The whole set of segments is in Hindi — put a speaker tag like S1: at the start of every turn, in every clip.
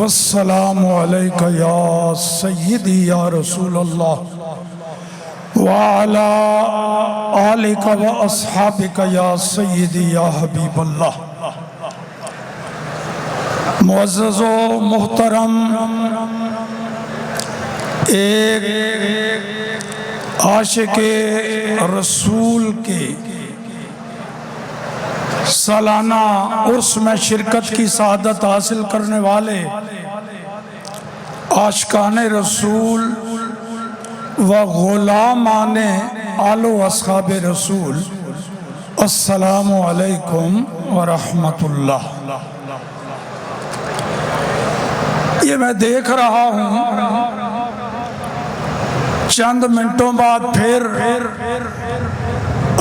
S1: वस्सलामु अलैका या सय्यदी या रसूल अल्लाह व अला आलिका व अस्हाबिका या सय्यदी या हबीब अल्लाह। मुअज़्ज़ज़ो मुहतरम, एक आशिक़े रसूल के सालाना उर्स में शिरकत की सआदत हासिल करने वाले आशिकाने रसूल व गुलामाने आलो अस्हाबे रसूल, अस्सलामु अलैकुम व रहमतुल्लाह। ये मैं देख रहा हूँ चंद मिनटों बाद फिर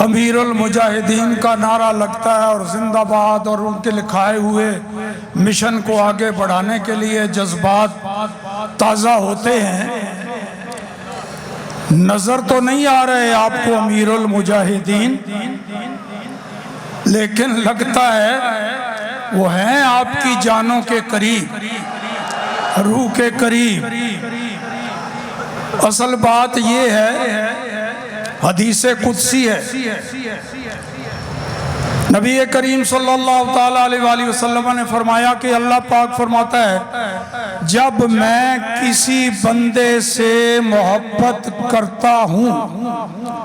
S1: अमीरुल मुजाहिदीन का नारा लगता है और जिंदाबाद, और उनके लिखाए हुए मिशन को आगे बढ़ाने के लिए जज्बात ताज़ा होते हैं। नज़र तो नहीं आ रहे आपको अमीरुल मुजाहिदीन, लेकिन लगता है वो हैं आपकी जानों के करीब, रूह के करीब। असल बात ये है, हदीसे कुदसी है। नबी करीम सल्लल्लाहु ताला अलैहि वसल्लम ने फरमाया कि अल्लाह पाक फरमाता है, जब मैं किसी बंदे से मोहब्बत करता हूँ,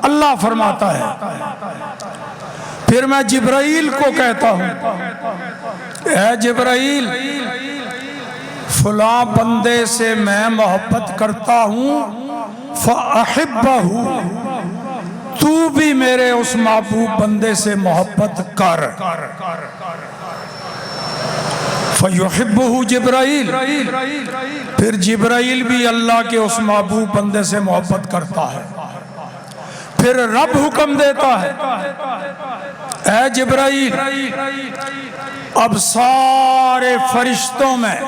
S1: अल्लाह फरमाता है, फिर मैं जिब्राइल को कहता हूँ, ऐ जिब्राइल, फला बंदे से मैं मोहब्बत करता हूँ, फ़अहिब्बहु, तू भी मेरे उस महबूब बंदे से मोहब्बत कर। फ़युहिब्बुहु जिब्राइल, फिर जिब्राइल भी अल्लाह के उस महबूब बंदे से मोहब्बत करता है। फिर रब हुक्म देता है, ऐ जिब्राइल, अब सारे फरिश्तों में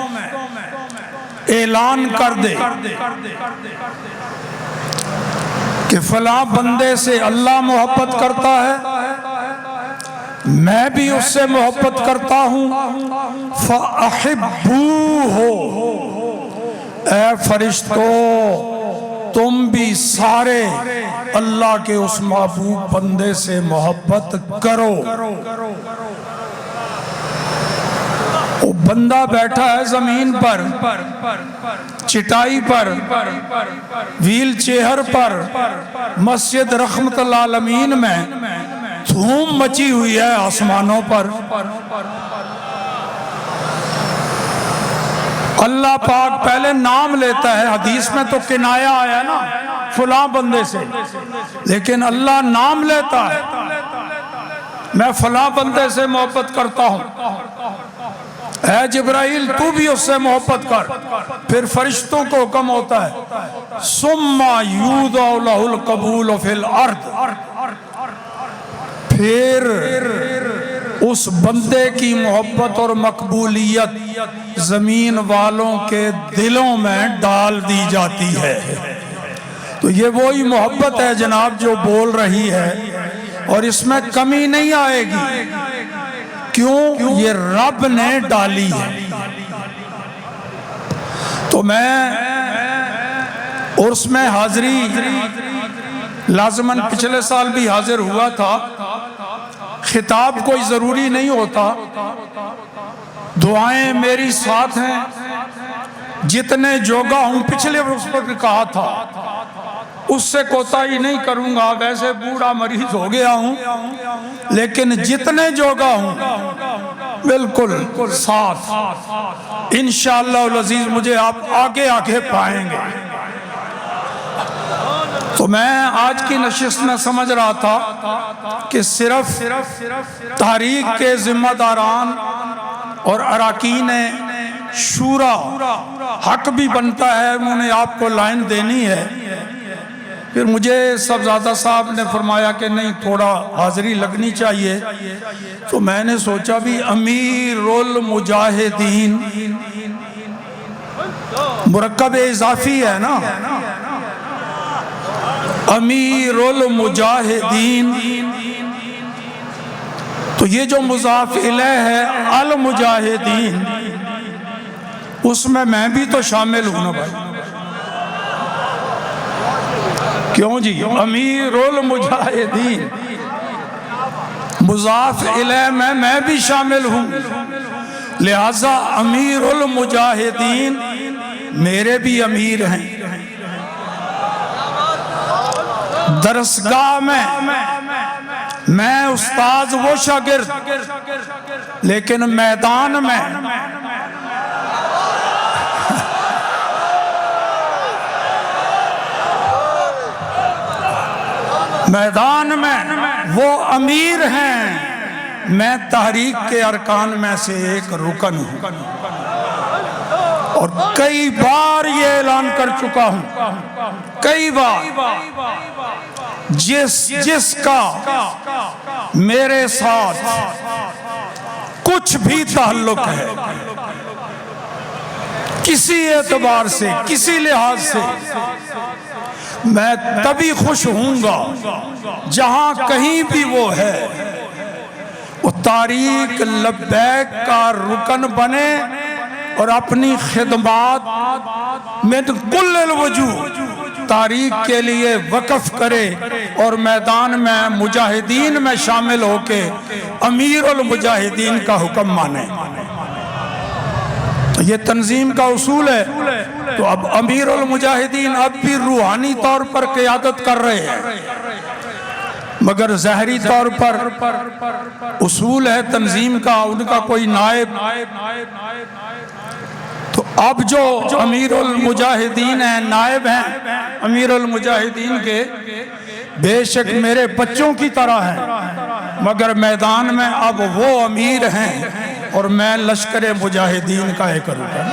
S1: ऐलान कर दे कि फला बंदे से अल्लाह मोहब्बत करता है, मैं भी उससे मोहब्बत करता हूँ, फ़अहिब्बूहु, ऐ फरिश्तों, तुम भी सारे अल्लाह के उस महबूब बंदे से मोहब्बत करो। वो बंदा बैठा है जमीन पर, चिटाई पर, व्हील चेयर पर, मस्जिद रहमतुल आलमीन में धूम मची हुई है आसमानों पर। अल्लाह पाक पहले नाम लेता है, हदीस में तो किनाया आया ना फुला बंदे से, लेकिन अल्लाह नाम लेता है, मैं फला बंदे से मोहब्बत करता हूँ, ऐ जिब्राइल तू भी उससे मोहब्बत कर। फिर फरिश्तों को हुक्म होता है, सुम्मा यूदअ लहुल कबूल फिल अर्द, फिर उस बंदे की मोहब्बत और मकबूलियत जमीन वालों के दिलों में डाल दी जाती है। तो ये वही मोहब्बत है जनाब जो बोल रही है, और इसमें कमी नहीं आएगी। क्यों? ये रब ने डाली है। तो मैं उर्स में हाजिरी लाजमन पिछले साल भी हाजिर हुआ था। खिताब कोई जरूरी नहीं होता, दुआएं मेरी साथ हैं। जितने जोगा हूं, पिछले उर्स पर भी कहा था, उससे कोताही नहीं करूंगा, वैसे बूढ़ा मरीज हो गया हूं, लेकिन जितने जोगा हूं बिल्कुल साथ। इंशाअल्लाह अज़ीज मुझे आप आगे आगे पाएंगे। तो मैं आज की नशिस्त में समझ रहा था कि सिर्फ तारीख के जिम्मेदारान और अरकान शूरा हक भी बनता है, उन्होंने आपको लाइन देनी है। फिर मुझे सब्ज़ादा साहब ने फरमाया कि नहीं, थोड़ा हाजिरी लगनी चाहिए। तो मैंने सोचा भी अमीरुल मुजाहिदीन मुरक्कब इजाफी है ना, अमीरुल मुजाहिदीन, तो ये जो मुज़ाफ इलैह है अल मुजाहिदीन, उसमें मैं भी तो शामिल हूं ना भाई। क्यों जी? अमीरुल मुजाहिदीन मुजाफ इलैह में मैं भी शामिल हूं, लिहाजा अमीरुल मुजाहिदीन मेरे भी अमीर हैं। दरसगाह में मैं उस्ताद वो शागिर्द, लेकिन मैदान में वो अमीर हैं। मैं तहरीक के अरकान में से एक रुकन हूं और कई बार ये ऐलान कर चुका हूं, कई बार, जिसका मेरे साथ कुछ भी ताल्लुक है, किसी एतबार से, किसी लिहाज से, मैं तभी खुश होऊंगा जहां कहीं भी वो है, वो तारीक लब्बैक का रुकन बने और अपनी खिदमत में कुल्ल वजूद तारीख के लिए वक़्फ़ करे और मैदान में मुजाहिदीन में शामिल होके अमीरुल मुजाहिदीन का हुक्म माने। ये तंजीम का उसूल है। तो अब अमीरुल मुजाहिदीन अब भी रूहानी तौर पर क़यादत कर रहे हैं, मगर ज़ाहरी तौर पर उसूल है तंजीम का, उनका कोई नायब। तो अब जो अमीरुल मुजाहिदीन हैं, नायब हैं अमीरुल मुजाहिदीन के, बेशक मेरे बच्चों की तरह हैं, मगर मैदान में अब वो अमीर हैं और मैं लश्कर मुजाहिदीन का एक रुकन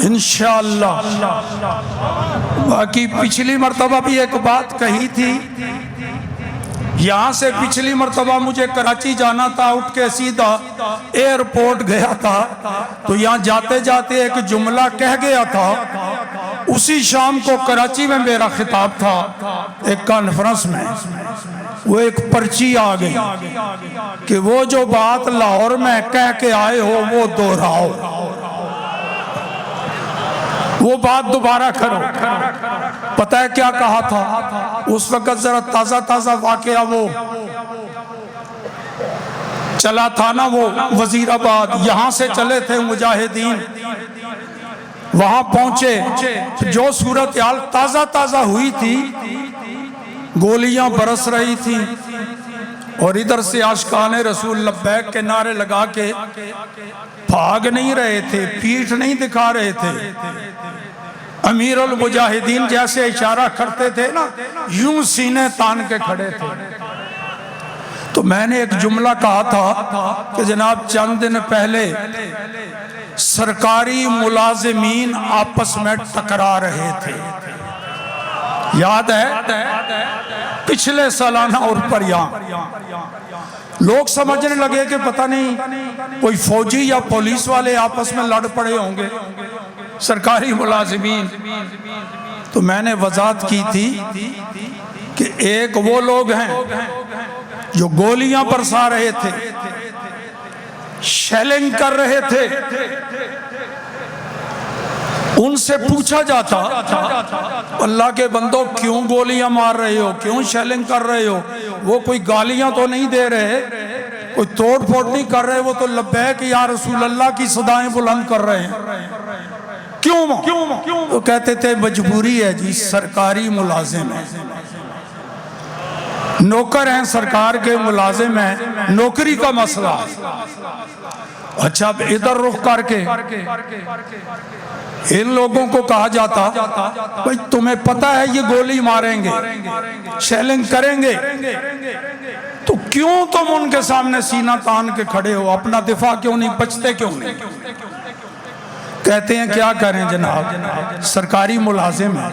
S1: इंशाअल्लाह। बाकी पिछली मर्तबा भी एक बात कही थी, यहाँ से पिछली मर्तबा मुझे कराची जाना था, उठ के सीधा एयरपोर्ट गया था, तो यहाँ जाते जाते एक जुमला कह गया था। उसी शाम को कराची में मेरा खिताब था एक कॉन्फ्रेंस में, वो एक पर्ची आ गई कि वो जो बात लाहौर में कह के आए हो वो दोहराओ, वो बात दोबारा करो। पता है क्या कहा था उस वक्त? जरा ताजा ताजा वाकया वो चला था ना, वो वजीराबाद, यहां से चले थे मुजाहिदीन, वहां पहुंचे, जो सूरत हाल ताजा ताजा हुई थी, गोलियां बरस रही थी और इधर से आशिकाने रसूल लब्बैक के नारे लगा के भाग नहीं रहे थे, पीठ नहीं दिखा रहे थे। अमीरुल मुजाहिदीन जैसे इशारा करते थे ना, यूं सीने तान के खड़े थे। तो मैंने एक जुमला कहा था कि जनाब चंद दिन पहले सरकारी मुलाजिमीन आपस में टकरा रहे थे, याद है? पिछले सालाना और पर यहाँ लोग समझने लगे कि पता नहीं कोई फौजी या पुलिस वाले आपस में लड़ पड़े होंगे, सरकारी मुलाजिमीन। तो मैंने वजाहत की थी कि एक वो लोग हैं जो गोलियां बरसा रहे थे, शेलिंग कर रहे थे, उनसे पूछा जाता अल्लाह के बंदो क्यों गोलियां मार रहे हो, क्यों शेलिंग कर रहे हो? वो कोई गालियां तो नहीं दे रहे, कोई तोड़ फोड़ नहीं कर रहे, वो तो लब्बैक या रसूल अल्लाह की सदाएं बुलंद कर रहे हैं। क्यों? तो कहते थे मजबूरी है जी, सरकारी मुलाजिम है, नौकर हैं, सरकार के मुलाजिम हैं, नौकरी का मसला। अच्छा, इधर रुख करके इन लोगों को कहा जाता भाई तुम्हें पता है ये गोली मारेंगे, शेलिंग करेंगे, तो क्यों तुम उनके सामने सीना तान के खड़े हो, अपना दिफा क्यों नहीं, बचते क्यों नहीं? कहते हैं क्या करें जनाब, सरकारी मुलाजिम है,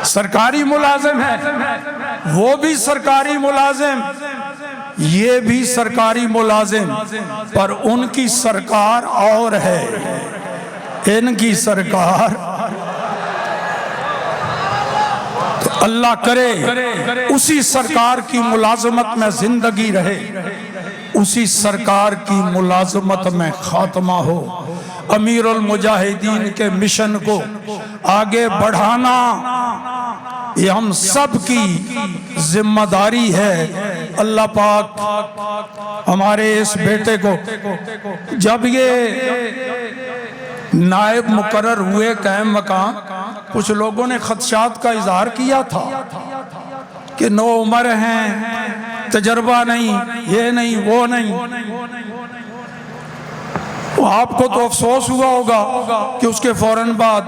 S1: सरकारी मुलाजिम है, वो भी सरकारी मुलाजिम, ये भी सरकारी मुलाजिम, पर उनकी सरकार और है, इनकी सरकार। तो अल्लाह करे उसी सरकार की मुलाजमत में जिंदगी रहे, उसी सरकार की मुलाजमत में खात्मा हो। अमीरुल मुजाहिदीन के मिशन को आगे बढ़ाना ये हम सब की जिम्मेदारी है। अल्लाह पाक हमारे इस बेटे को, जब ये नायब मुकर्रर हुए कायम मकाम, कुछ लोगों ने खदशात का इजहार किया था कि नो उम्र हैं, तजर्बा नहीं, ये नहीं वो नहीं। तो आपको तो अफसोस हुआ होगा कि उसके फौरन बाद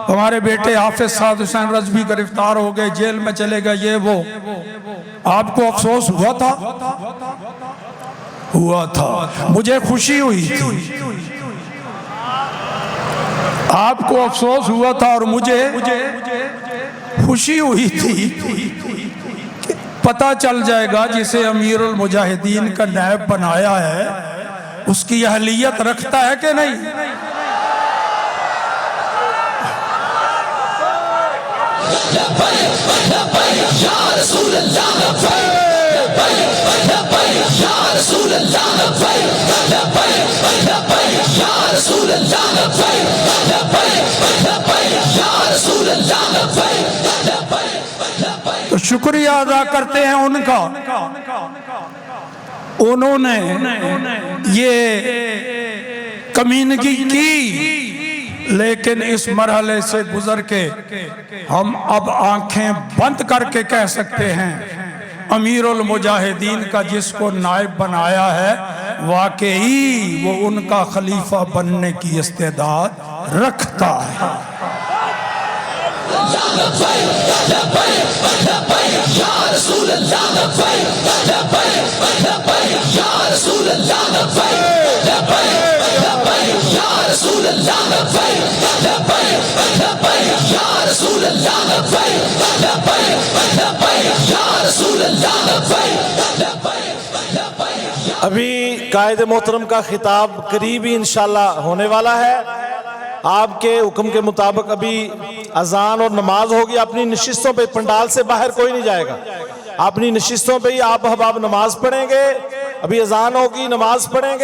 S1: हमारे बेटे हाफिज साद हुसैन रजवी गिरफ्तार हो गए, जेल में चले गए, ये वो। आपको अफसोस हुआ था? हुआ था। मुझे खुशी हुई थी, आपको अफसोस हुआ था और मुझे खुशी हुई थी। पता चल जाएगा जिसे अमीरुल मुजाहिदीन का नायब बनाया है उसकी अहलियत रखता है कि नहीं। तो शुक्रिया अदा करते हैं उनका, उन्होंने ये कमीनगी की, लेकिन इस मरहले से गुजर के हम अब आंखें बंद करके कह सकते हैं अमीरुल मुजाहिदीन का जिसको नायब बनाया है वाकई वो उनका खलीफा बनने की इस्तेदाद रखता है।
S2: अभी कायद मोहतरम का खिताब करीब ही इंशाल्लाह होने वाला है। आपके हुक्म के मुताबिक अभी अजान और नमाज होगी। अपनी नशिस्तों पे, पंडाल से बाहर कोई नहीं जाएगा, अपनी नशिस्तों पे ही आप अहबाब नमाज पढ़ेंगे। अभी अजान होगी, नमाज पढ़ेंगे।